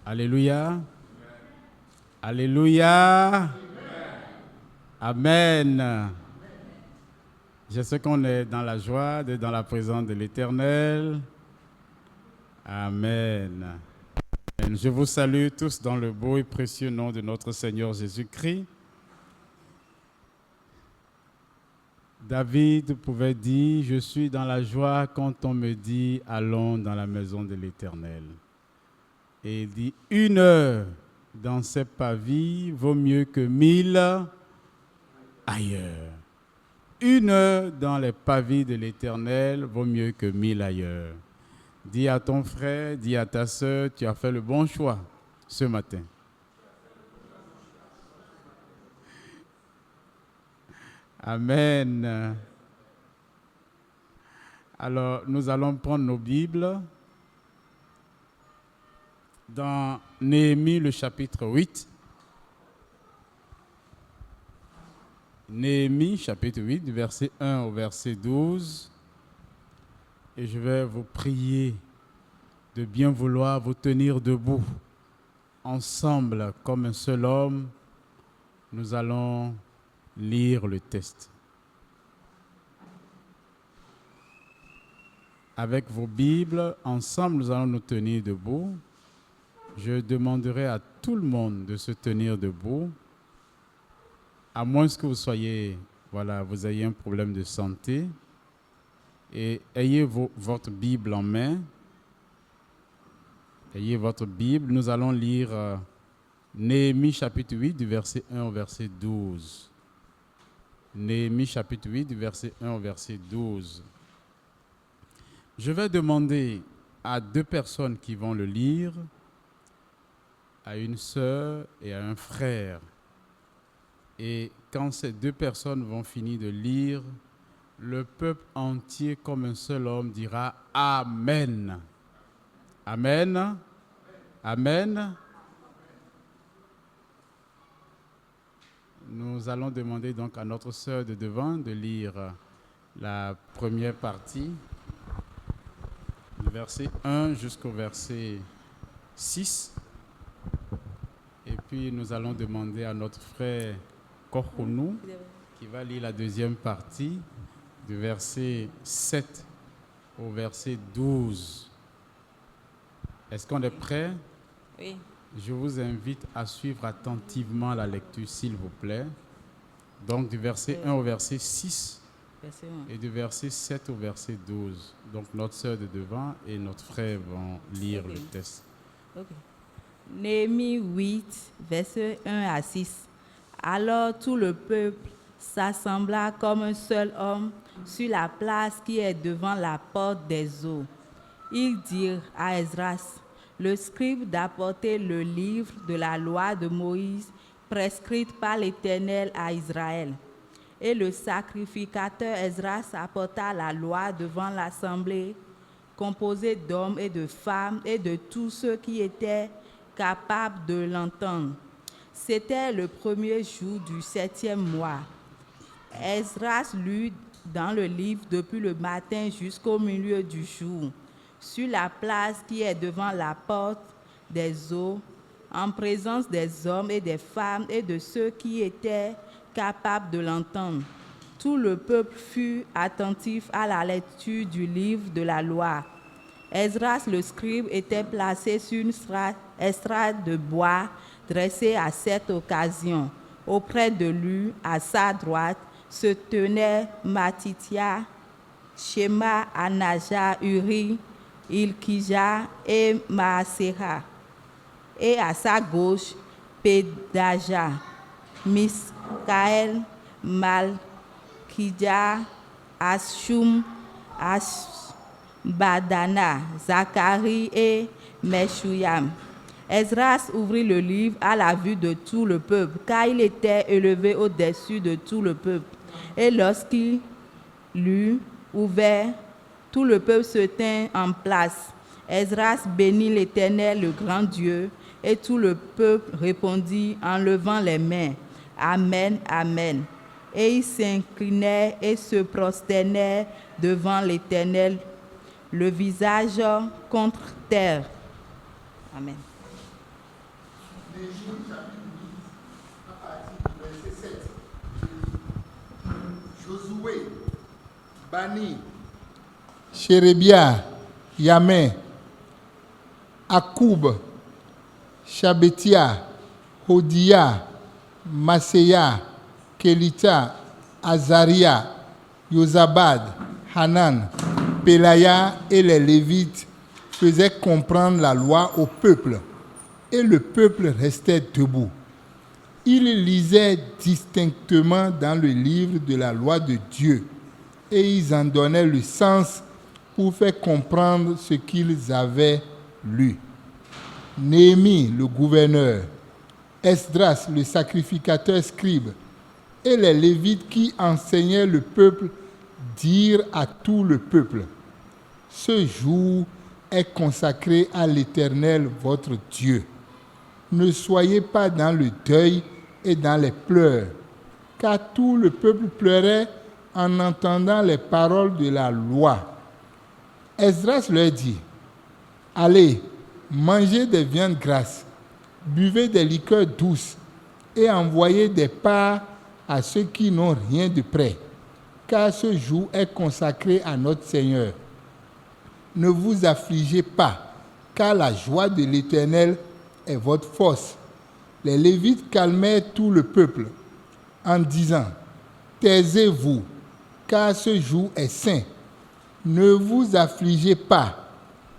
Alléluia. Alléluia. Amen. Je sais qu'on est dans la joie d'être dans la présence de l'Éternel. Amen. Je vous salue tous dans le beau et précieux nom de notre Seigneur Jésus-Christ. David pouvait dire, je suis dans la joie quand on me dit, allons dans la maison de l'Éternel. Et il dit, 1 heure dans ces pavis vaut mieux que 1000 ailleurs. 1 heure dans les pavis de l'Éternel vaut mieux que 1000 ailleurs. Dis à ton frère, dis à ta soeur, tu as fait le bon choix ce matin. Amen. Alors, nous allons prendre nos Bibles dans Néhémie, le chapitre 8. Néhémie, chapitre 8, du verset 1 au verset 12. Et je vais vous prier de bien vouloir vous tenir debout. Ensemble, comme un seul homme, nous allons lire le texte. Avec vos Bibles, ensemble, nous allons nous tenir debout. Je demanderai à tout le monde de se tenir debout, à moins que vous soyez, vous ayez un problème de santé. Et ayez votre Bible en main. Ayez votre Bible. Nous allons lire Néhémie chapitre 8 du verset 1 au verset 12. Néhémie chapitre 8 du verset 1 au verset 12. Je vais demander à 2 personnes qui vont le lire, à une sœur et à un frère. Et quand ces 2 personnes vont finir de lire, le peuple entier, comme un seul homme, dira Amen. Amen. Amen. Nous allons demander donc à notre sœur de devant de lire la première partie, du verset 1 jusqu'au verset 6. Et puis nous allons demander à notre frère Korkounou qui va lire la deuxième partie, du verset 7 au verset 12. Est-ce qu'on est prêt? Oui. Je vous invite à suivre attentivement la lecture, s'il vous plaît. Donc, du verset 1 au verset 6 et du verset 7 au verset 12. Donc, notre sœur de devant et notre frère vont lire le texte. Okay. Néhémie 8, versets 1 à 6. Alors tout le peuple s'assembla comme un seul homme sur la place qui est devant la porte des eaux. Ils dirent à Esdras, le scribe, d'apporter le livre de la loi de Moïse prescrite par l'Éternel à Israël. Et le sacrificateur Esdras apporta la loi devant l'assemblée, composée d'hommes et de femmes et de tous ceux qui étaient capables de l'entendre. C'était le premier jour du 7e mois. Esdras lut dans le livre depuis le matin jusqu'au milieu du jour, sur la place qui est devant la porte des eaux, en présence des hommes et des femmes et de ceux qui étaient capables de l'entendre. Tout le peuple fut attentif à la lecture du livre de la loi. Esdras le scribe était placé sur une estrade de bois dressée à cette occasion. Auprès de lui, à sa droite, se tenaient Matithia, Shema, Anaja, Uri, Ilkija et Maasera. Et à sa gauche, Pédaja, Miskaël, Malkija, Ashum, Badana, Zacharie et Meshuyam. Esdras ouvrit le livre à la vue de tout le peuple, car il était élevé au-dessus de tout le peuple. Et lorsqu'il l'eut ouvert, tout le peuple se tint en place. Esdras bénit l'Éternel, le grand Dieu, et tout le peuple répondit en levant les mains. Amen, Amen. Et ils s'inclinaient et se prosternaient devant l'Éternel, le visage contre terre. Amen. Néhémie chapitre 8, à partir du verset 7. Josué, Bani, Chérébia, Yamé, Akoub, Shabetia, Hodia, Maseya, Kelita, Azaria, Yozabad, Hanan, Pelaya et les Lévites faisaient comprendre la loi au peuple, et le peuple restait debout. Ils lisaient distinctement dans le livre de la loi de Dieu, et ils en donnaient le sens pour faire comprendre ce qu'ils avaient lu. Néhémie, le gouverneur, Esdras, le sacrificateur scribe, et les Lévites qui enseignaient le peuple dirent à tout le peuple: ce jour est consacré à l'Éternel votre Dieu. Ne soyez pas dans le deuil et dans les pleurs, car tout le peuple pleurait en entendant les paroles de la loi. Esdras leur dit: allez, mangez des viandes grasses, buvez des liqueurs douces et envoyez des parts à ceux qui n'ont rien de près, car ce jour est consacré à notre Seigneur. Ne vous affligez pas, car la joie de l'Éternel est votre force. Les Lévites calmaient tout le peuple en disant: taisez-vous, car ce jour est saint. Ne vous affligez pas.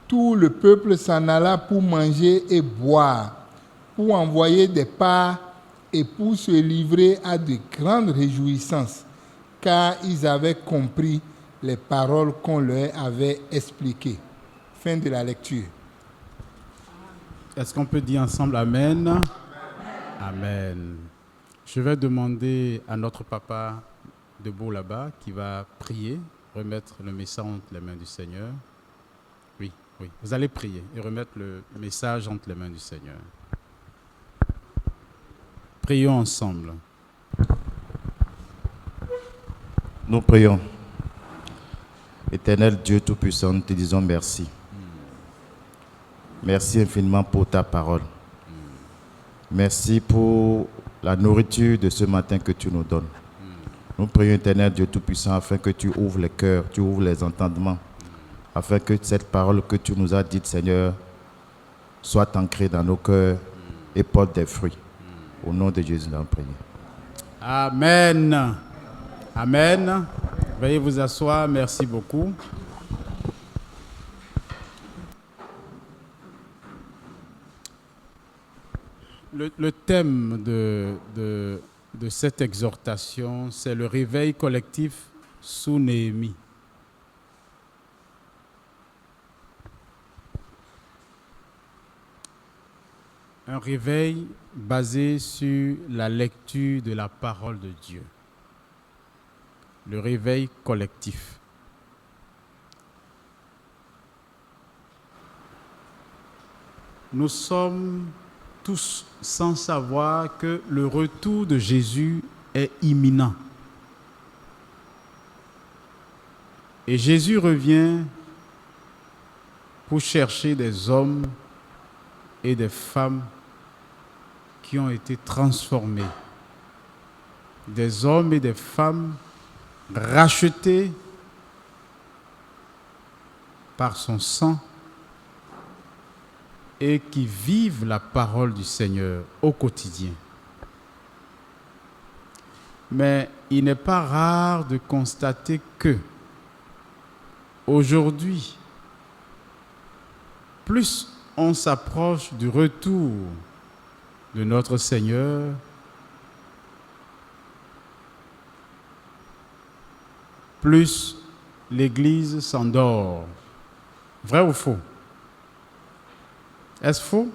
Tout le peuple s'en alla pour manger et boire, pour envoyer des parts et pour se livrer à de grandes réjouissances, car ils avaient compris les paroles qu'on leur avait expliquées. Fin de la lecture. Est-ce qu'on peut dire ensemble Amen? Amen. Amen. Je vais demander à notre papa debout là-bas qui va prier, remettre le message entre les mains du Seigneur. Oui, oui. Vous allez prier et remettre le message entre les mains du Seigneur. Prions ensemble. Nous prions. Éternel Dieu Tout-Puissant, nous te disons merci. Merci infiniment pour ta parole. Merci pour la nourriture de ce matin que tu nous donnes. Nous prions, Éternel Dieu Tout-Puissant, afin que tu ouvres les cœurs, tu ouvres les entendements, afin que cette parole que tu nous as dite, Seigneur, soit ancrée dans nos cœurs et porte des fruits. Au nom de Jésus, nous prions. Amen. Amen. Veuillez vous asseoir. Merci beaucoup. Le thème de cette exhortation, c'est le réveil collectif sous Néhémie. Un réveil basé sur la lecture de la parole de Dieu. Le réveil collectif. Nous sommes tous sans savoir que le retour de Jésus est imminent. Et Jésus revient pour chercher des hommes et des femmes qui ont été transformés. Des hommes et des femmes rachetés par son sang et qui vivent la parole du Seigneur au quotidien. Mais il n'est pas rare de constater que aujourd'hui, plus on s'approche du retour de notre Seigneur, plus l'Église s'endort. Vrai ou faux? Est-ce faux?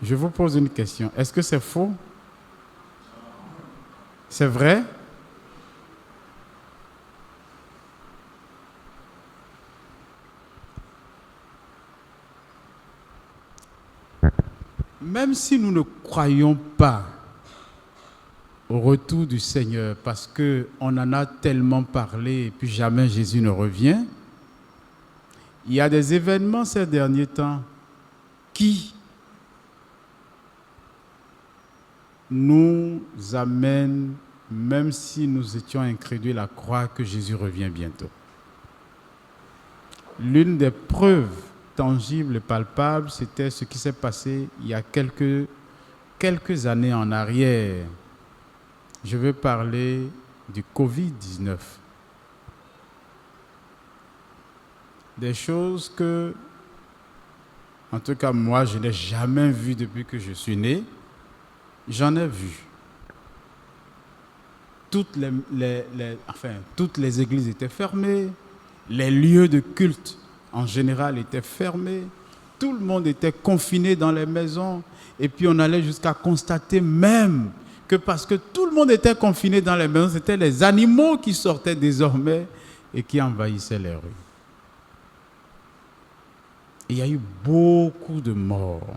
Je vous pose une question. Est-ce que c'est faux? C'est vrai? Même si nous ne croyons pas au retour du Seigneur, parce qu'on en a tellement parlé et puis jamais Jésus ne revient, il y a des événements ces derniers temps qui nous amène, même si nous étions incrédules, à croire que Jésus revient bientôt. L'une des preuves tangibles et palpables, c'était ce qui s'est passé il y a quelques années en arrière. Je veux parler du Covid-19. Des choses que, en tout cas moi, je n'ai jamais vues depuis que je suis né. J'en ai vu. Toutes les églises étaient fermées, les lieux de culte en général étaient fermés, tout le monde était confiné dans les maisons, et puis on allait jusqu'à constater même que parce que tout le monde était confiné dans les maisons, c'était les animaux qui sortaient désormais et qui envahissaient les rues. Et il y a eu beaucoup de morts.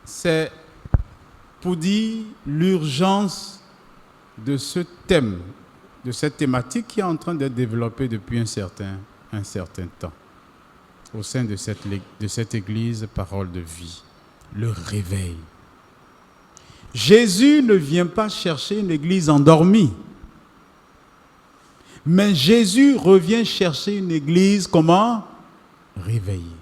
C'est pour dire l'urgence de ce thème, de cette thématique qui est en train d'être développée depuis un certain temps au sein de cette église Parole de vie, le réveil. Jésus ne vient pas chercher une église endormie, mais Jésus revient chercher une église comment? Réveillée.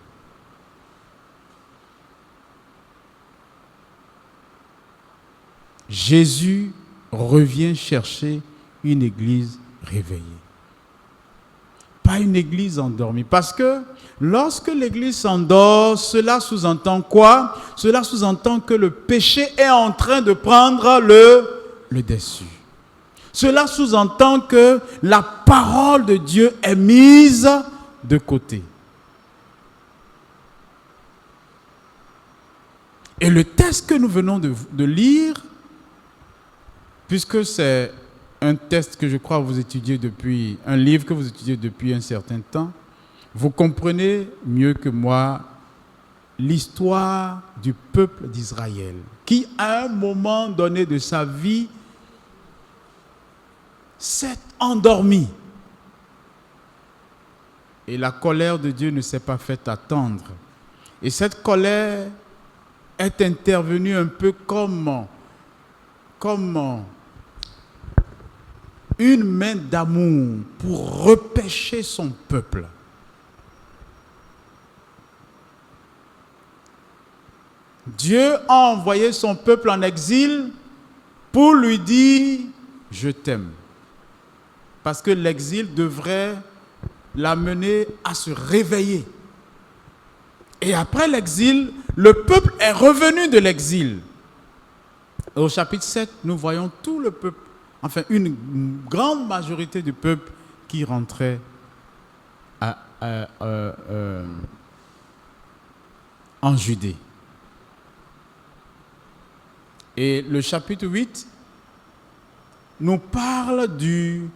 Jésus revient chercher une église réveillée. Pas une église endormie. Parce que lorsque l'église s'endort, cela sous-entend quoi? Cela sous-entend que le péché est en train de prendre le dessus. Cela sous-entend que la parole de Dieu est mise de côté. Et le texte que nous venons de lire, puisque c'est un texte que je crois vous étudiez depuis, un livre que vous étudiez depuis un certain temps, vous comprenez mieux que moi l'histoire du peuple d'Israël, qui à un moment donné de sa vie s'est endormi. Et la colère de Dieu ne s'est pas fait attendre. Et cette colère est intervenue un peu comme une main d'amour pour repêcher son peuple. Dieu a envoyé son peuple en exil pour lui dire « Je t'aime ». Parce que l'exil devrait l'amener à se réveiller. Et après l'exil, le peuple est revenu de l'exil. Au chapitre 7, nous voyons tout le peuple, enfin une grande majorité du peuple qui rentrait en Judée. Et le chapitre 8 nous parle du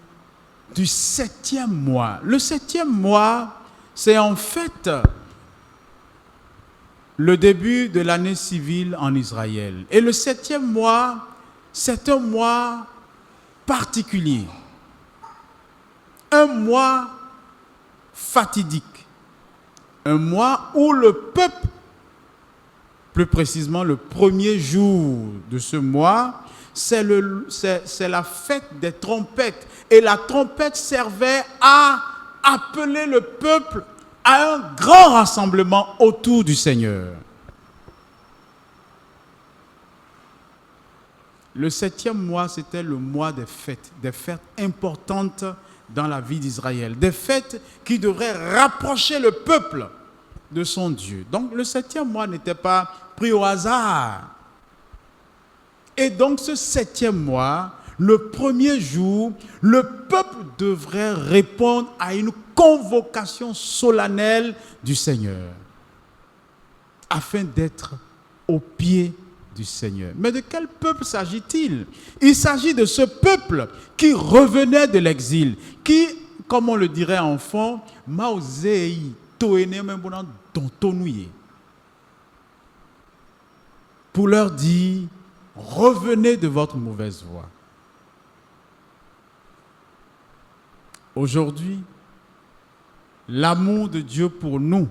7e mois. Le 7e mois, c'est en fait le début de l'année civile en Israël. Et le 7e mois, c'est un mois particulier. Un mois fatidique. Un mois où le peuple, plus précisément le premier jour de ce mois, c'est la fête des trompettes. Et la trompette servait à appeler le peuple à un grand rassemblement autour du Seigneur. Le 7e mois, c'était le mois des fêtes importantes dans la vie d'Israël, des fêtes qui devraient rapprocher le peuple de son Dieu. Donc le 7e mois n'était pas pris au hasard. Et donc ce 7e mois, le premier jour, le peuple devrait répondre à une convocation solennelle du Seigneur, afin d'être au pied du Seigneur. Mais de quel peuple s'agit-il? Il s'agit de ce peuple qui revenait de l'exil, qui, comme on le dirait en fond, pour leur dire, revenez de votre mauvaise voie. Aujourd'hui, l'amour de Dieu pour nous,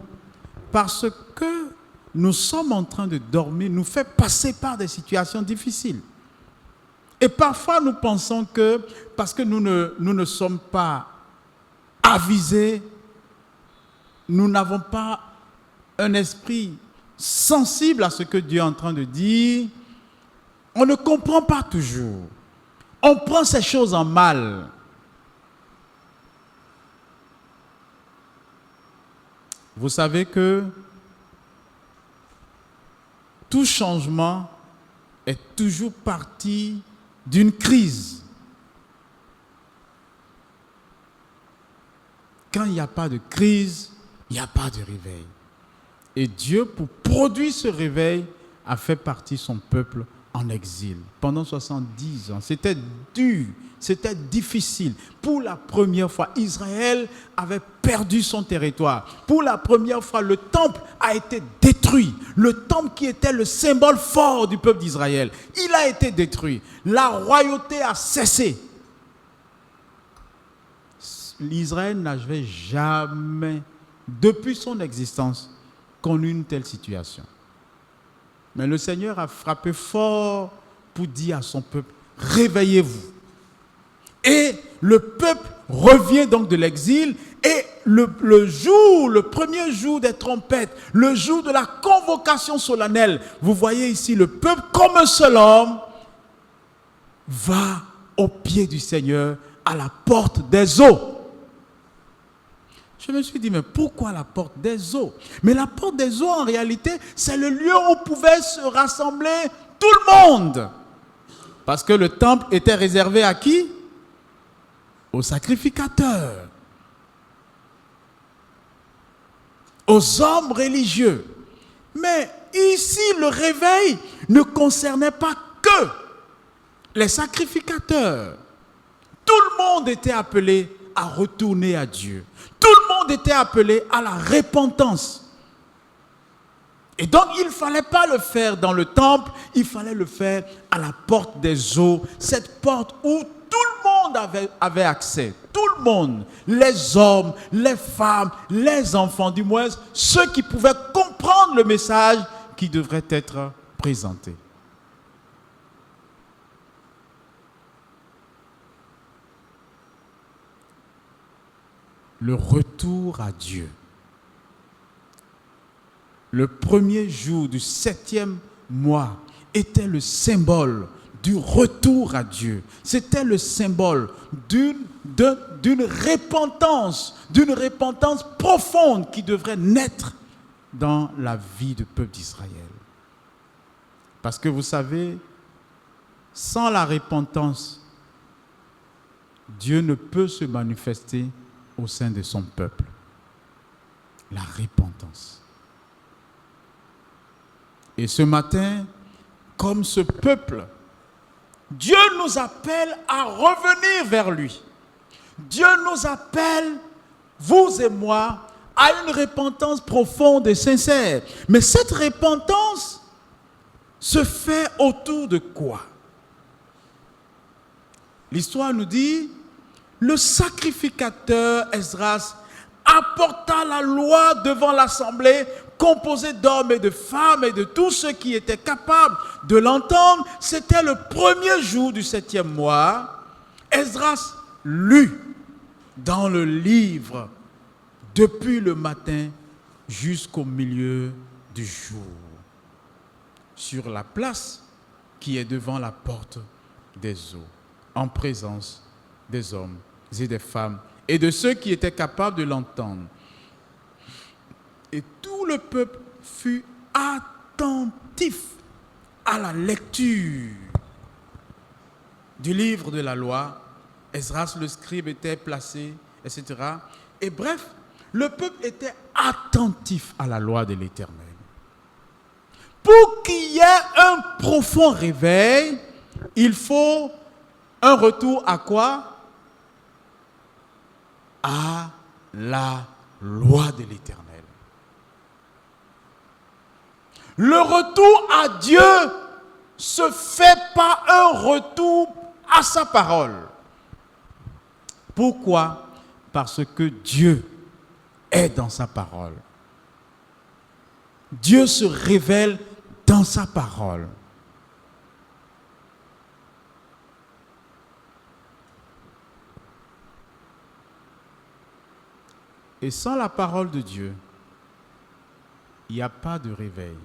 parce que nous sommes en train de dormir nous fait passer par des situations difficiles. Et parfois, nous pensons que parce que nous ne sommes pas avisés, nous n'avons pas un esprit sensible à ce que Dieu est en train de dire, on ne comprend pas toujours. On prend ces choses en mal. Vous savez que tout changement est toujours parti d'une crise. Quand il n'y a pas de crise, il n'y a pas de réveil. Et Dieu, pour produire ce réveil, a fait partir son peuple en exil pendant 70 ans. C'était dur, c'était difficile. Pour la première fois, Israël avait perdu son territoire. Pour la première fois, le temple a été détruit. Le temple qui était le symbole fort du peuple d'Israël, il a été détruit. La royauté a cessé. L'Israël n'avait jamais, depuis son existence, connu une telle situation. Mais le Seigneur a frappé fort pour dire à son peuple, réveillez-vous. Et le peuple revient donc de l'exil et le premier jour des trompettes, le jour de la convocation solennelle, vous voyez ici le peuple comme un seul homme va au pied du Seigneur à la porte des eaux. Je me suis dit, mais pourquoi la porte des eaux? Mais la porte des eaux, en réalité, c'est le lieu où pouvait se rassembler tout le monde. Parce que le temple était réservé à qui? Aux sacrificateurs, aux hommes religieux. Mais ici, le réveil ne concernait pas que les sacrificateurs. Tout le monde était appelé à retourner à Dieu. Tout le monde était appelé à la repentance. Et donc, il ne fallait pas le faire dans le temple, il fallait le faire à la porte des eaux, cette porte où tout le monde avait accès. Tout le monde, les hommes, les femmes, les enfants, du moins ceux qui pouvaient comprendre le message qui devrait être présenté. Le retour à Dieu. Le premier jour du 7e mois était le symbole du retour à Dieu. C'était le symbole d'une repentance profonde qui devrait naître dans la vie du peuple d'Israël. Parce que vous savez, sans la repentance, Dieu ne peut se manifester au sein de son peuple. La repentance. Et ce matin, comme ce peuple, Dieu nous appelle à revenir vers lui. Dieu nous appelle, vous et moi, à une repentance profonde et sincère. Mais cette repentance se fait autour de quoi? L'histoire nous dit, le sacrificateur Esdras apporta la loi devant l'assemblée composée d'hommes et de femmes et de tous ceux qui étaient capables de l'entendre. C'était le premier jour du 7e mois. Esdras lut dans le livre depuis le matin jusqu'au milieu du jour, sur la place qui est devant la porte des eaux, en présence des hommes et des femmes et de ceux qui étaient capables de l'entendre. Et tout le peuple fut attentif à la lecture du livre de la loi. Esdras le scribe était placé, etc. Et bref, le peuple était attentif à la loi de l'Éternel. Pour qu'il y ait un profond réveil, il faut un retour à quoi? À la loi de l'Éternel. Le retour à Dieu se fait par un retour à sa parole. Pourquoi? Parce que Dieu est dans sa parole. Dieu se révèle dans sa parole. Et sans la parole de Dieu, il n'y a pas de réveil.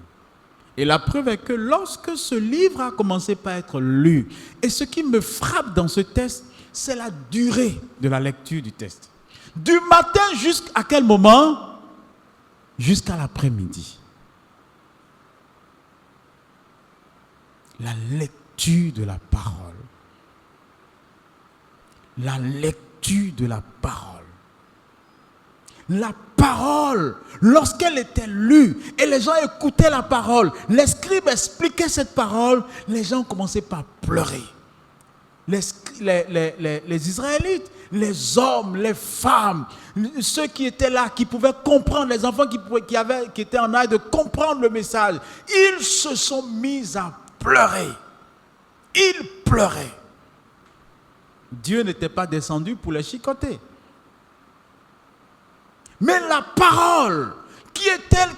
Et la preuve est que lorsque ce livre a commencé par être lu, et ce qui me frappe dans ce texte, c'est la durée de la lecture du texte. Du matin jusqu'à quel moment? Jusqu'à l'après-midi. La lecture de la parole. La lecture de la parole. La parole, lorsqu'elle était lue et les gens écoutaient la parole, les scribes expliquaient cette parole, les gens commençaient par pleurer. Les Israélites, les hommes, les femmes, ceux qui étaient là, qui pouvaient comprendre, les enfants qui étaient en âge de comprendre le message, ils se sont mis à pleurer. Ils pleuraient. Dieu n'était pas descendu pour les chicoter. Mais la parole qui est telle,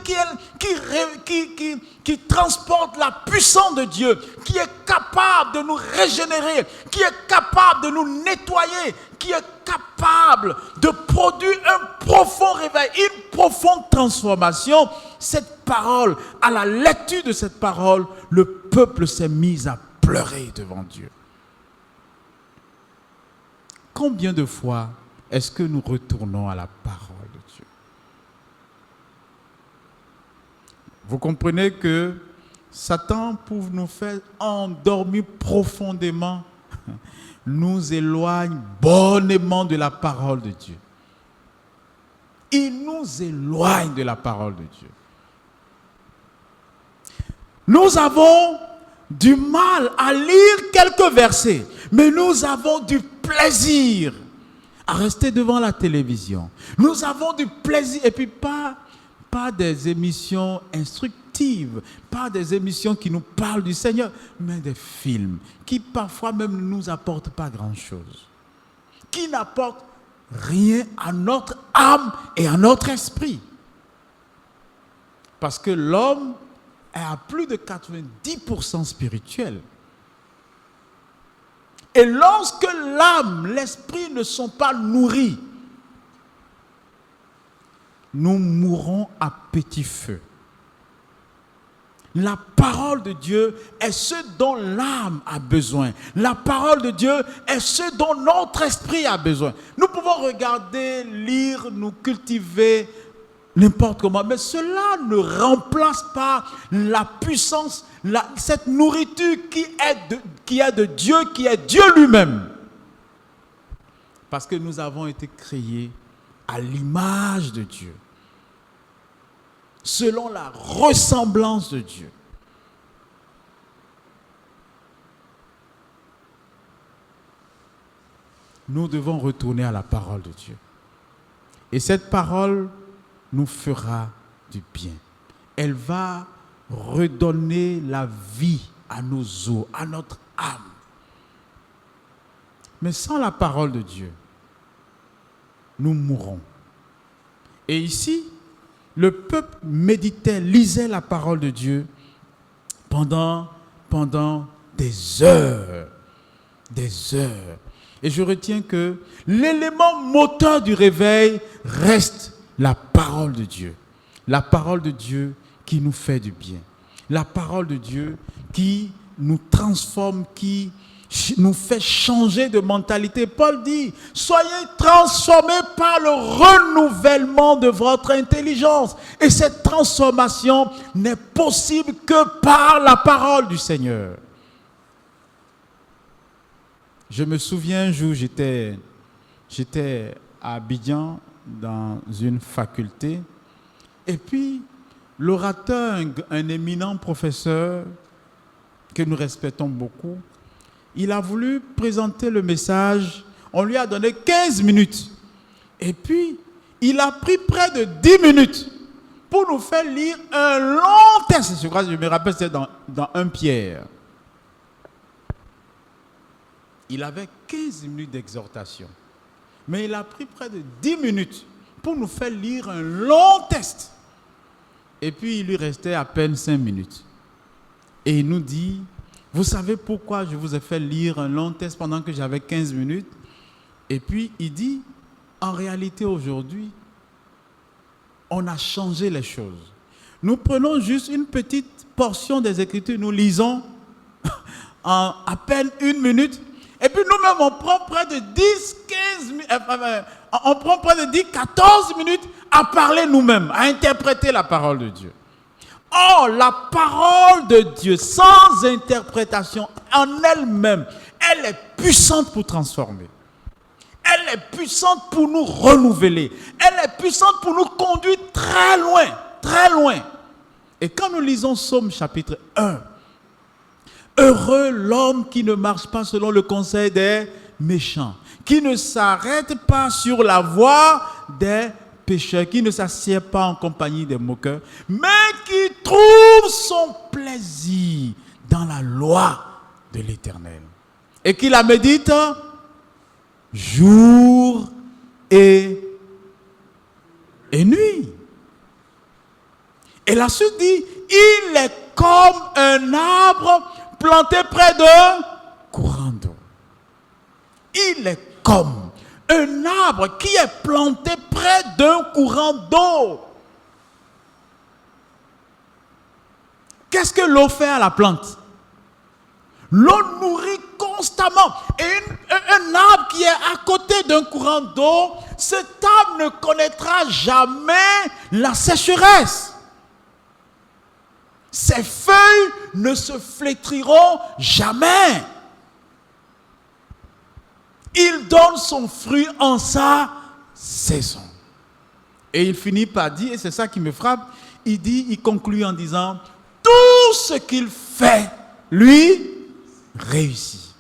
qui transporte la puissance de Dieu, qui est capable de nous régénérer, qui est capable de nous nettoyer, qui est capable de produire un profond réveil, une profonde transformation, cette parole, à la lecture de cette parole, le peuple s'est mis à pleurer devant Dieu. Combien de fois est-ce que nous retournons à la parole de Dieu? Vous comprenez que Satan, pour nous faire endormir profondément, nous éloigne bonnement de la parole de Dieu. Il nous éloigne de la parole de Dieu. Nous avons du mal à lire quelques versets, mais nous avons du plaisir à rester devant la télévision. Nous avons du plaisir, et puis pas des émissions instructives, pas des émissions qui nous parlent du Seigneur, mais des films qui parfois même ne nous apportent pas grand-chose, qui n'apportent rien à notre âme et à notre esprit. Parce que l'homme est à plus de 90% spirituel. Et lorsque l'âme, l'esprit ne sont pas nourris, nous mourrons à petit feu. La parole de Dieu est ce dont l'âme a besoin. La parole de Dieu est ce dont notre esprit a besoin. Nous pouvons regarder, lire, nous cultiver n'importe comment, mais cela ne remplace pas la puissance, cette nourriture qui est de Dieu, qui est Dieu lui-même. Parce que nous avons été créés à l'image de Dieu, selon la ressemblance de Dieu. Nous devons retourner à la parole de Dieu. Et cette parole nous fera du bien. Elle va redonner la vie à nos os, à notre âme. Mais sans la parole de Dieu, nous mourrons. Et ici, le peuple méditait, lisait la parole de Dieu pendant des heures. Des heures. Et je retiens que l'élément moteur du réveil reste la parole de Dieu. La parole de Dieu qui nous fait du bien. La parole de Dieu qui nous transforme, qui nous fait changer de mentalité. Paul dit, soyez transformés par le renouvellement de votre intelligence. Et cette transformation n'est possible que par la parole du Seigneur. Je me souviens un jour, j'étais à Abidjan dans une faculté, et puis l'orateur, un éminent professeur que nous respectons beaucoup, il a voulu présenter le message. On lui a donné 15 minutes. Et puis, il a pris près de 10 minutes pour nous faire lire un long texte. Je crois que je me rappelle, c'était dans 1 Pierre. Il avait 15 minutes d'exhortation. Mais il a pris près de 10 minutes pour nous faire lire un long texte. Et puis il lui restait à peine 5 minutes. Et il nous dit, vous savez pourquoi je vous ai fait lire un long texte pendant que j'avais 15 minutes? Et puis il dit, en réalité aujourd'hui, on a changé les choses. Nous prenons juste une petite portion des Écritures, nous lisons en à peine 1 minute, et puis nous-mêmes on prend près de 14 minutes à parler nous-mêmes, à interpréter la parole de Dieu. Or, la parole de Dieu, sans interprétation en elle-même, elle est puissante pour transformer. Elle est puissante pour nous renouveler. Elle est puissante pour nous conduire très loin, très loin. Et quand nous lisons Psaume chapitre 1, heureux l'homme qui ne marche pas selon le conseil des méchants, qui ne s'arrête pas sur la voie des pécheurs, qui ne s'assied pas en compagnie des moqueurs, mais qui trouve son plaisir dans la loi de l'Éternel. Et qui la médite jour et nuit. Et la suite dit, il est comme un arbre planté près d'un courant d'eau. Il est comme un arbre qui est planté près d'un courant d'eau. Qu'est-ce que l'eau fait à la plante? L'eau nourrit constamment. Et un arbre qui est à côté d'un courant d'eau, cet arbre ne connaîtra jamais la sécheresse. Ses feuilles ne se flétriront jamais. Il donne son fruit en sa saison. Et il finit par dire, et c'est ça qui me frappe, il conclut en disant, tout ce qu'il fait, lui, réussit.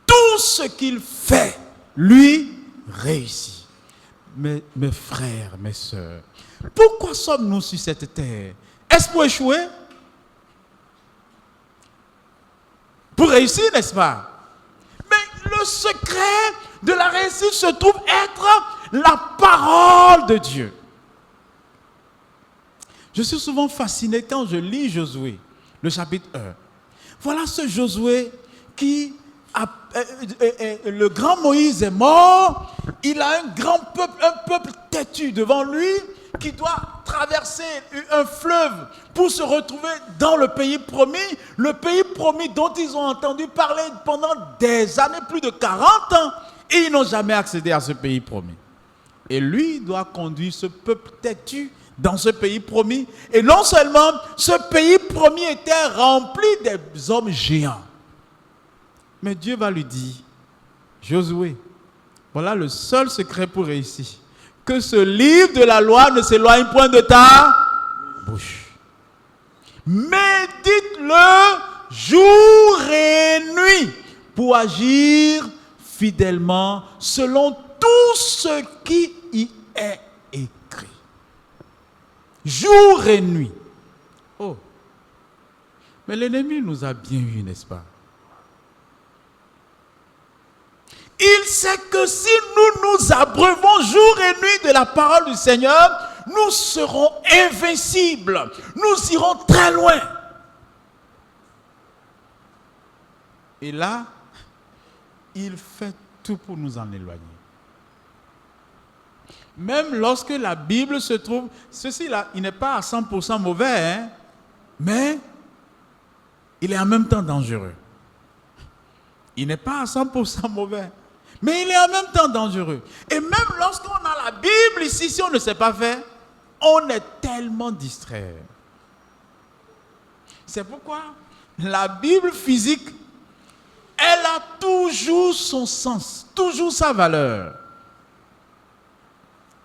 Tout ce qu'il fait, lui, réussit. Mes frères, mes sœurs, pourquoi sommes-nous sur cette terre? Est-ce pour échouer? Pour réussir, n'est-ce pas? Mais le secret de la réussite se trouve être la parole de Dieu. Je suis souvent fasciné quand je lis Josué, le chapitre 1. Voilà ce Josué qui, le grand Moïse est mort, il a un grand peuple, un peuple têtu devant lui, qui doit traverser un fleuve pour se retrouver dans le pays promis dont ils ont entendu parler pendant des années, plus de 40 ans, et ils n'ont jamais accédé à ce pays promis. Et lui doit conduire ce peuple têtu dans ce pays promis. Et non seulement ce pays promis était rempli des hommes géants, mais Dieu va lui dire, Josué, voilà le seul secret pour réussir. Que ce livre de la loi ne s'éloigne point de ta bouche. Médite-le jour et nuit pour agir fidèlement selon tout ce qui y est écrit. Jour et nuit. Oh, mais l'ennemi nous a bien eu, n'est-ce pas? Il sait que si nous nous abreuvons jour et nuit de la parole du Seigneur, nous serons invincibles. Nous irons très loin. Et là, il fait tout pour nous en éloigner. Même lorsque la Bible se trouve, ceci-là, il n'est pas à 100% mauvais, hein, mais il est en même temps dangereux. Il n'est pas à 100% mauvais. Mais il est en même temps dangereux. Et même lorsqu'on a la Bible ici, si on ne sait pas faire, on est tellement distrait. C'est pourquoi la Bible physique, elle a toujours son sens, toujours sa valeur.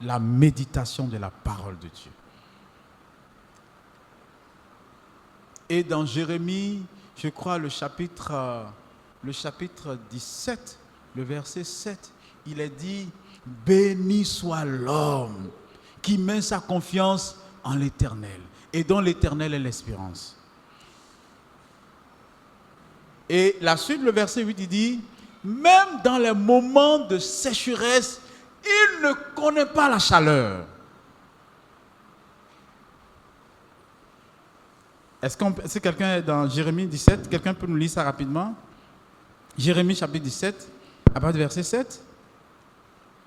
La méditation de la parole de Dieu. Et dans Jérémie, je crois le chapitre 17, le verset 7, il est dit, béni soit l'homme qui met sa confiance en l'Éternel et dont l'Éternel est l'espérance. Et la suite, le verset 8, il dit, même dans les moments de sécheresse, il ne connaît pas la chaleur. Si quelqu'un est dans Jérémie 17, quelqu'un peut nous lire ça rapidement? Jérémie chapitre 17, à partir du verset 7.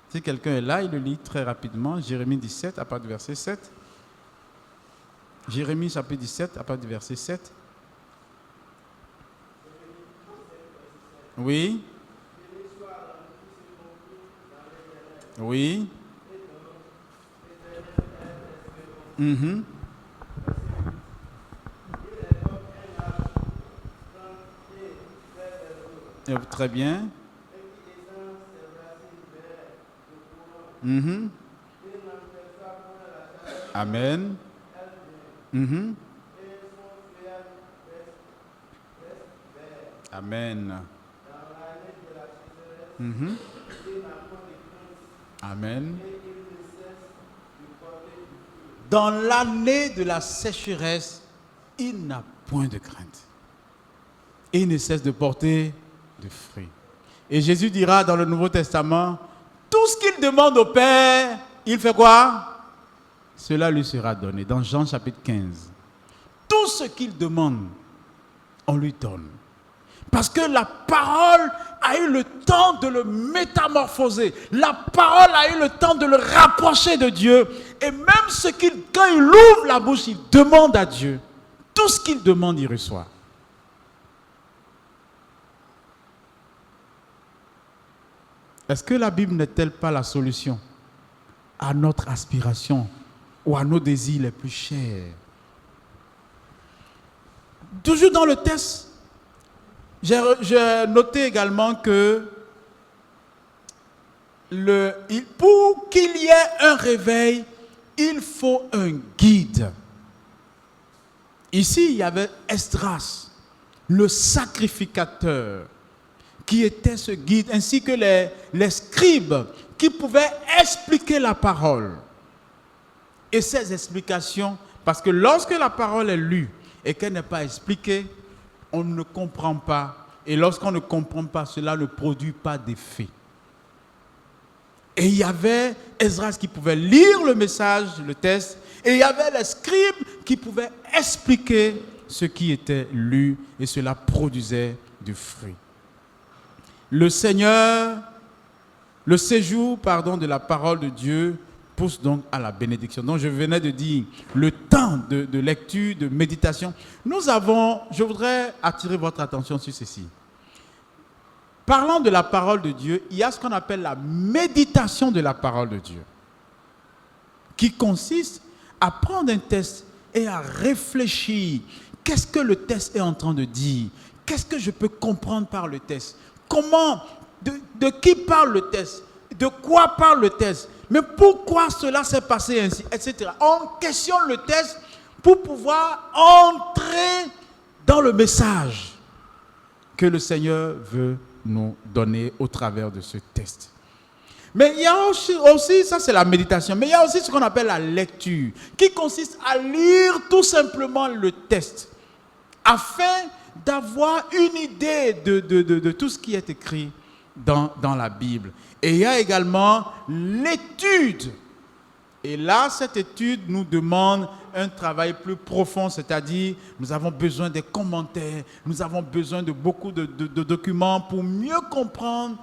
Si quelqu'un est là, il le lit très rapidement. Jérémie 17, à partir du verset 7. Jérémie chapitre 17, à partir du verset 7. Oui. Oui. Très bien. Amen. Amen. Amen. Dans l'année de la sécheresse, il n'a point de crainte. Il ne cesse de porter de fruits. Et Jésus dira dans le Nouveau Testament, tout ce qu'il demande au Père, il fait quoi? Cela lui sera donné. Dans Jean chapitre 15. Tout ce qu'il demande, on lui donne. Parce que la parole a eu le temps de le métamorphoser. La parole a eu le temps de le rapprocher de Dieu. Et même quand il ouvre la bouche, il demande à Dieu. Tout ce qu'il demande, il reçoit. Est-ce que la Bible n'est-elle pas la solution à notre aspiration ou à nos désirs les plus chers? Toujours dans le texte, j'ai noté également que pour qu'il y ait un réveil, il faut un guide. Ici, il y avait Esdras, le sacrificateur, qui était ce guide, ainsi que les scribes qui pouvaient expliquer la parole. Et ces explications, parce que lorsque la parole est lue et qu'elle n'est pas expliquée, on ne comprend pas. Et lorsqu'on ne comprend pas, cela ne produit pas d'effet. Et il y avait Esdras qui pouvait lire le message, le texte, et il y avait les scribes qui pouvaient expliquer ce qui était lu, et cela produisait du fruit. Le séjour de la parole de Dieu pousse donc à la bénédiction. Donc je venais de dire, le temps de lecture, de méditation, je voudrais attirer votre attention sur ceci. Parlant de la parole de Dieu, il y a ce qu'on appelle la méditation de la parole de Dieu, qui consiste à prendre un texte et à réfléchir. Qu'est-ce que le texte est en train de dire? Qu'est-ce que je peux comprendre par le texte? Comment, de qui parle le texte? De quoi parle le texte? Mais pourquoi cela s'est passé ainsi? Etc. On questionne le texte pour pouvoir entrer dans le message que le Seigneur veut nous donner au travers de ce texte. Mais il y a aussi, ça c'est la méditation, mais il y a aussi ce qu'on appelle la lecture, qui consiste à lire tout simplement le texte, afin d'avoir une idée de tout ce qui est écrit dans la Bible. Et il y a également l'étude. Et là, cette étude nous demande un travail plus profond, c'est-à-dire nous avons besoin des commentaires, nous avons besoin de beaucoup de documents pour mieux comprendre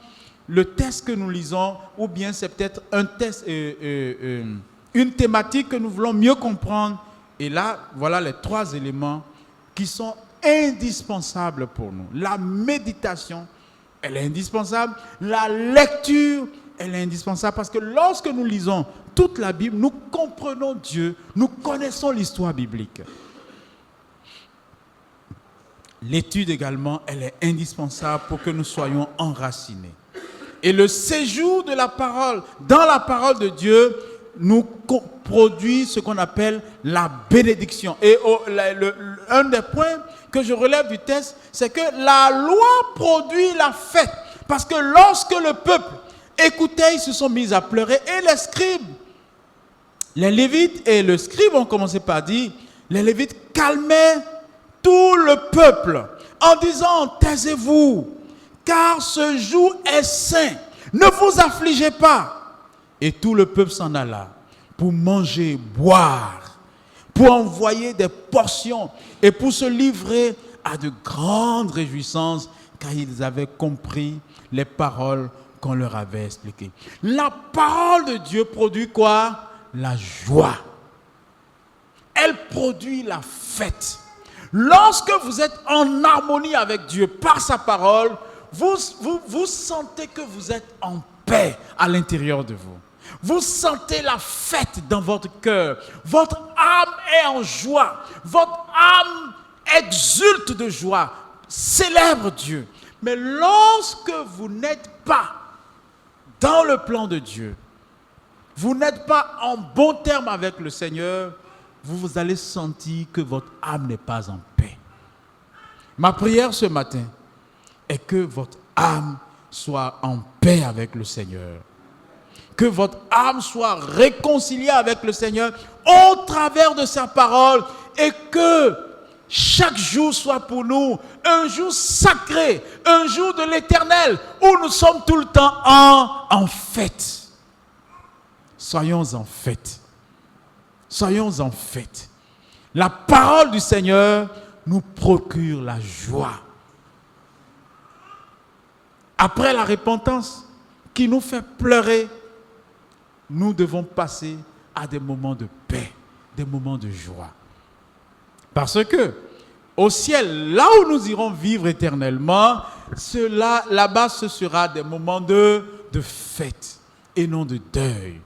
le texte que nous lisons, ou bien c'est peut-être un texte, une thématique que nous voulons mieux comprendre. Et là, voilà les trois éléments qui sont indispensables pour nous. La méditation, elle est indispensable. La lecture, elle est indispensable parce que lorsque nous lisons toute la Bible, nous comprenons Dieu, nous connaissons l'histoire biblique. L'étude également, elle est indispensable pour que nous soyons enracinés. Et le séjour de la parole, dans la parole de Dieu, nous produit ce qu'on appelle la bénédiction. Et un des points que je relève du texte, c'est que la loi produit la fête. Parce que lorsque le peuple écoutait, ils se sont mis à pleurer. Et les scribes, les lévites et le scribe ont commencé par dire, les lévites calmaient tout le peuple en disant, taisez-vous, car ce jour est saint, ne vous affligez pas. Et tout le peuple s'en alla pour manger, boire, pour envoyer des portions et pour se livrer à de grandes réjouissances, car ils avaient compris les paroles qu'on leur avait expliquées. La parole de Dieu produit quoi? La joie. Elle produit la fête. Lorsque vous êtes en harmonie avec Dieu par sa parole, vous sentez que vous êtes en paix à l'intérieur de vous. Vous sentez la fête dans votre cœur. Votre âme est en joie. Votre âme exulte de joie. Célèbre Dieu. Mais lorsque vous n'êtes pas dans le plan de Dieu, vous n'êtes pas en bon terme avec le Seigneur, vous allez sentir que votre âme n'est pas en paix. Ma prière ce matin est que votre âme soit en paix avec le Seigneur. Que votre âme soit réconciliée avec le Seigneur au travers de sa parole et que chaque jour soit pour nous un jour sacré, un jour de l'Éternel où nous sommes tout le temps en fête. Soyons en fête. Soyons en fête. La parole du Seigneur nous procure la joie. Après la repentance qui nous fait pleurer, nous devons passer à des moments de paix, des moments de joie. Parce que au ciel, là où nous irons vivre éternellement, là-bas, ce sera des moments de fête et non de deuil.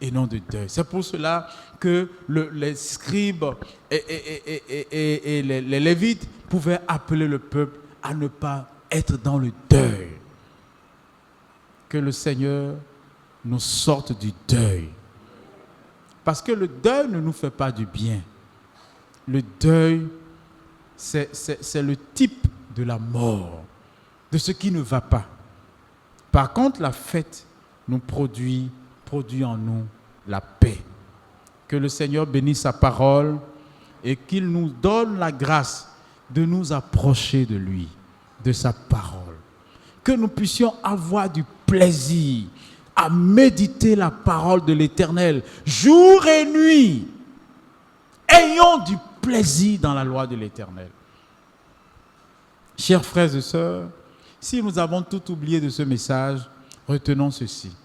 Et non de deuil. C'est pour cela que les scribes et les lévites pouvaient appeler le peuple à ne pas être dans le deuil. Que le Seigneur nous sorte du deuil. Parce que le deuil ne nous fait pas du bien. Le deuil, c'est le type de la mort, de ce qui ne va pas. Par contre, la fête nous produit en nous la paix. Que le Seigneur bénisse sa parole et qu'il nous donne la grâce de nous approcher de lui, de sa parole. Que nous puissions avoir du plaisir à méditer la parole de l'Éternel jour et nuit. Ayons du plaisir dans la loi de l'Éternel. Chers frères et sœurs, si nous avons tout oublié de ce message, retenons ceci.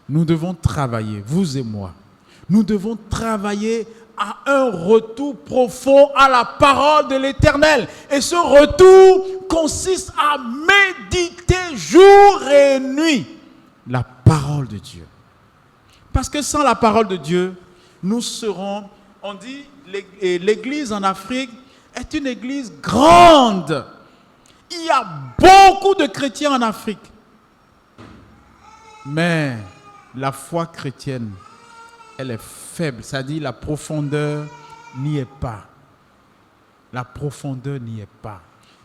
Nous devons travailler, vous et moi, nous devons travailler à un retour profond à la parole de l'Éternel. Et ce retour consiste à méditer jour et nuit la parole de Dieu. Parce que sans la parole de Dieu, nous serons, on dit, l'église en Afrique est une église grande. Il y a beaucoup de chrétiens en Afrique. Mais la foi chrétienne, elle est faible. C'est-à-dire la profondeur n'y est pas. La profondeur n'y est pas.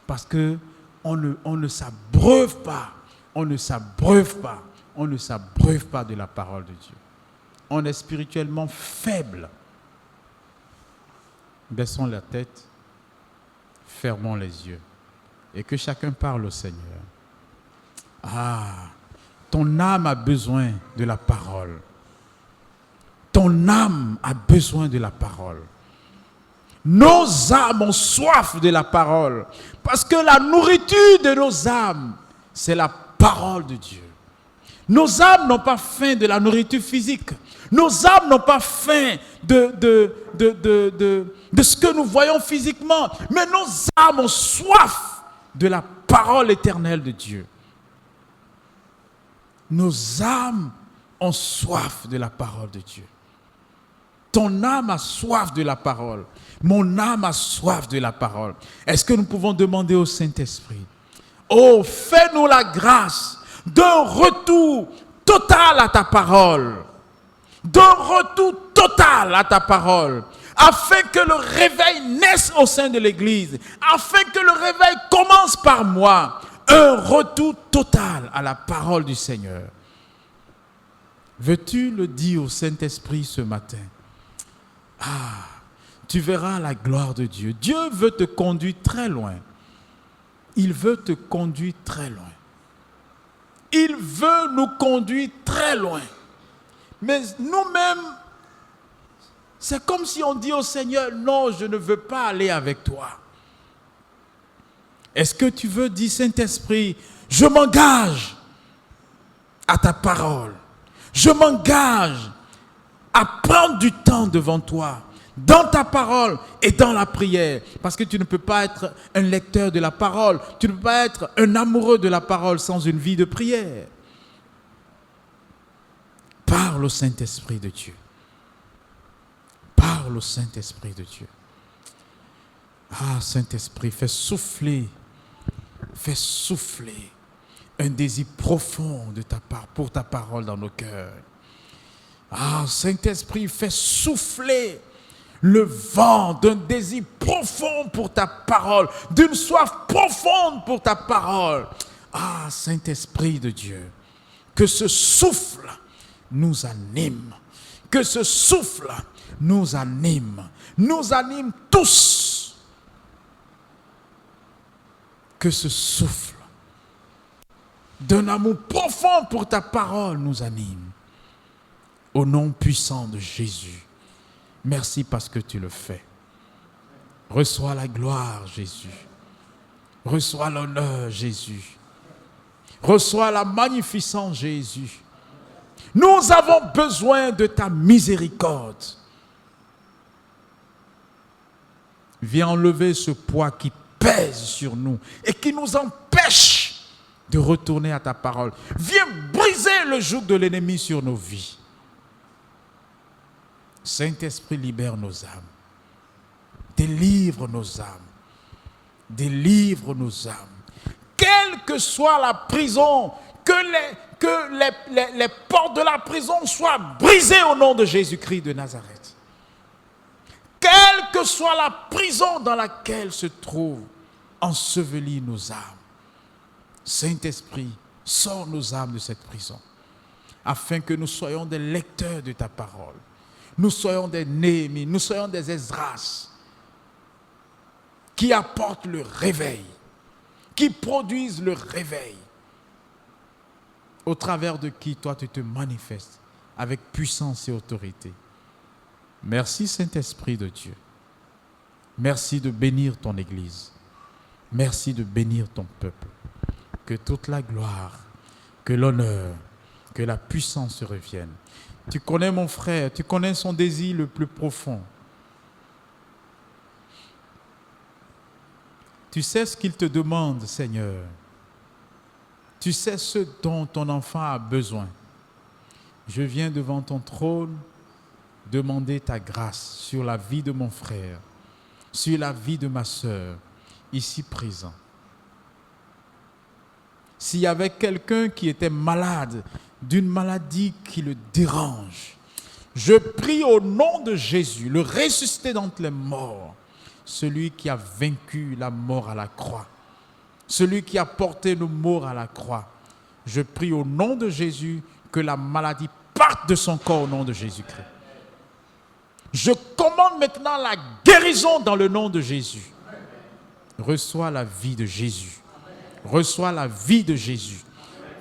Parce qu'on ne s'abreuve pas. On ne s'abreuve pas. On ne s'abreuve pas de la parole de Dieu. On est spirituellement faible. Baissons la tête. Fermons les yeux. Et que chacun parle au Seigneur. Ton âme a besoin de la parole. Ton âme a besoin de la parole. Nos âmes ont soif de la parole. Parce que la nourriture de nos âmes, c'est la parole de Dieu. Nos âmes n'ont pas faim de la nourriture physique. Nos âmes n'ont pas faim de ce que nous voyons physiquement. Mais nos âmes ont soif de la parole éternelle de Dieu. Nos âmes ont soif de la parole de Dieu. Ton âme a soif de la parole. Mon âme a soif de la parole. Est-ce que nous pouvons demander au Saint-Esprit, oh, fais-nous la grâce d'un retour total à ta parole. D'un retour total à ta parole. Afin que le réveil naisse au sein de l'Église. Afin que le réveil commence par moi. Un retour total à la parole du Seigneur. Veux-tu le dire au Saint-Esprit ce matin? Tu verras la gloire de Dieu. Dieu veut te conduire très loin. Il veut te conduire très loin. Il veut nous conduire très loin. Mais nous-mêmes, C'est comme si on dit au Seigneur, non, je ne veux pas aller avec toi. Est-ce que tu veux dire, Saint-Esprit, je m'engage à ta parole. Je m'engage à prendre du temps devant toi, dans ta parole et dans la prière. Parce que tu ne peux pas être un lecteur de la parole, tu ne peux pas être un amoureux de la parole sans une vie de prière. Parle au Saint-Esprit de Dieu. Parle au Saint-Esprit de Dieu. Ah, Saint-Esprit, fais souffler un désir profond de ta part, pour ta parole dans nos cœurs. Ah, Saint-Esprit, fais souffler le vent d'un désir profond pour ta parole, d'une soif profonde pour ta parole. Ah, Saint-Esprit de Dieu, que ce souffle nous anime, que ce souffle nous anime tous. Que ce souffle d'un amour profond pour ta parole nous anime. Au nom puissant de Jésus, merci parce que tu le fais. Reçois la gloire, Jésus. Reçois l'honneur, Jésus. Reçois la magnificence, Jésus. Nous avons besoin de ta miséricorde. Viens enlever ce poids qui pèse sur nous et qui nous empêche de retourner à ta parole. Viens briser le joug de l'ennemi sur nos vies. Saint-Esprit, libère nos âmes. Délivre nos âmes. Délivre nos âmes. Quelle que soit la prison, que les portes de la prison soient brisées au nom de Jésus-Christ de Nazareth. Quelle que soit la prison dans laquelle se trouvent ensevelies nos âmes. Saint-Esprit, sors nos âmes de cette prison, afin que nous soyons des lecteurs de ta parole. Nous soyons des Néhémies, nous soyons des Esdras, qui apportent le réveil, qui produisent le réveil, au travers de qui toi tu te manifestes avec puissance et autorité. Merci Saint-Esprit de Dieu. Merci de bénir ton Église. Merci de bénir ton peuple. Que toute la gloire, que l'honneur, que la puissance reviennent. Tu connais mon frère, tu connais son désir le plus profond. Tu sais ce qu'il te demande, Seigneur. Tu sais ce dont ton enfant a besoin. Je viens devant ton trône demander ta grâce sur la vie de mon frère, sur la vie de ma sœur, ici présent. S'il y avait quelqu'un qui était malade, d'une maladie qui le dérange, je prie au nom de Jésus, le ressuscité d'entre les morts, celui qui a vaincu la mort à la croix, celui qui a porté nos morts à la croix. Je prie au nom de Jésus que la maladie parte de son corps au nom de Jésus-Christ. Je commande maintenant la guérison dans le nom de Jésus. Reçois la vie de Jésus. Reçois la vie de Jésus.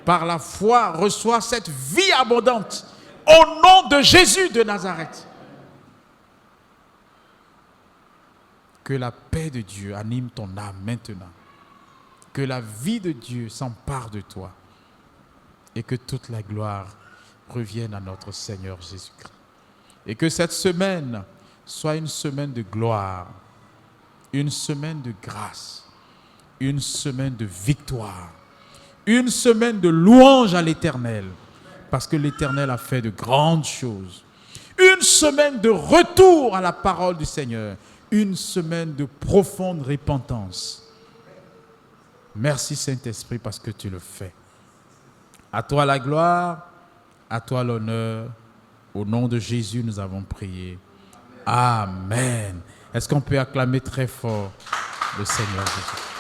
Par la foi, reçois cette vie abondante au nom de Jésus de Nazareth. Que la paix de Dieu anime ton âme maintenant. Que la vie de Dieu s'empare de toi. Et que toute la gloire revienne à notre Seigneur Jésus-Christ. Et que cette semaine soit une semaine de gloire, une semaine de grâce, une semaine de victoire, une semaine de louange à l'Éternel, parce que l'Éternel a fait de grandes choses. Une semaine de retour à la parole du Seigneur, une semaine de profonde repentance. Merci Saint-Esprit parce que tu le fais. À toi la gloire, à toi l'honneur. Au nom de Jésus, nous avons prié. Amen. Est-ce qu'on peut acclamer très fort le Seigneur Jésus?